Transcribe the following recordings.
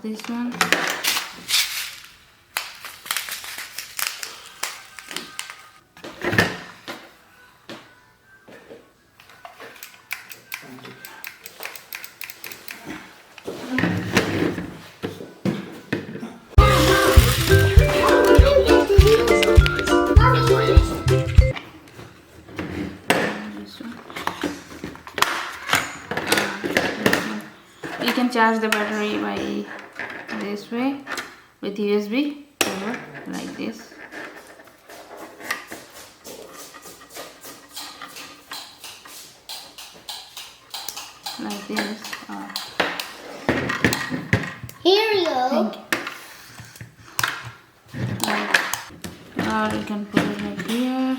this one. charge the battery by this way with USB over like this. Like this. Here you go. Or you can put it like here.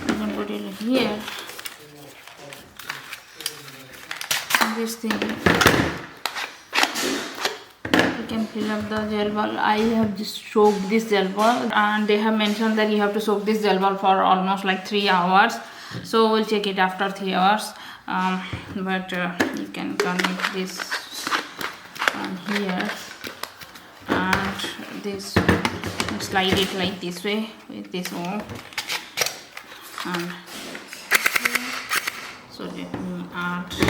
You can put it here. This thing. You can fill up the gel ball. I have just soaked this gel ball, and they have mentioned that you have to soak this gel ball for almost like 3 hours. So we'll check it after 3 hours. But you can connect this on here, and this slide it like this way with this hole, and so let me add some.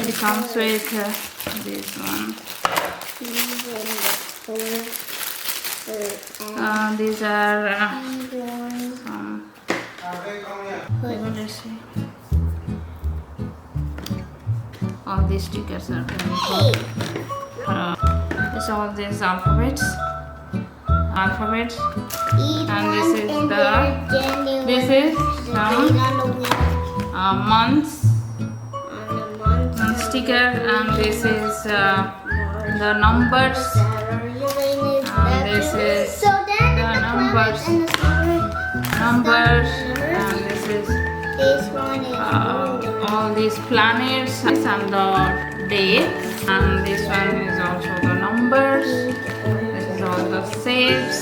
It comes with this one. These are some. Let's see. All these stickers are very good. It's all these alphabets, and this is some months. Sticker, and this is the numbers, and this is the numbers, and this is all these planets and the day, and this one is also the numbers. This is all the shapes.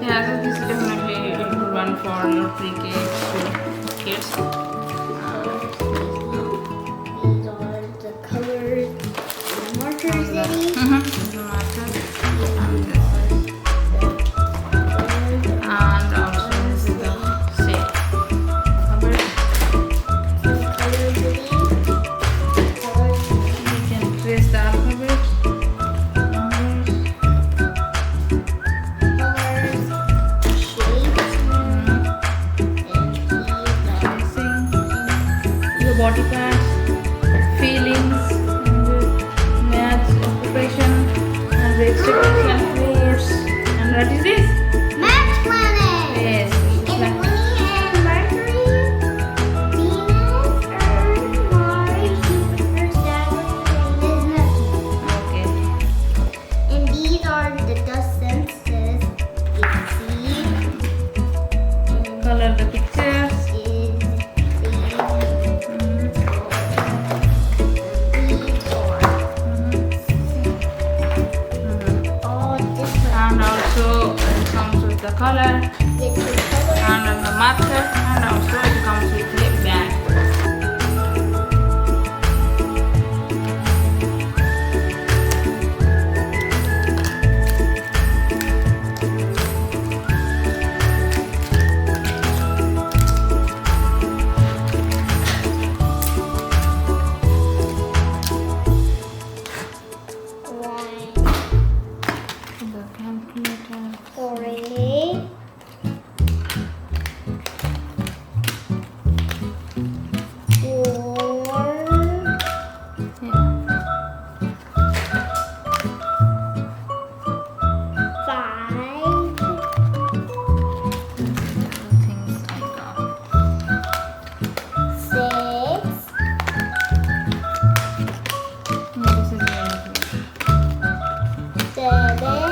Yeah, so this is definitely a good one for your pre-K kids. And also this is the shape. You can trace the alphabet, your body parts, feelings, maths, occupation, and vegetables and fruits. And what is this? Match planet. Yes. And Winnie and Mercury, Venus, Earth, Mars, Jupiter, Saturn, and Neptune. Okay. And these are the dust senses. You can see. Color the pictures. And also it comes with the color, and the marker, and also it comes with a bag. The calculator. Seven.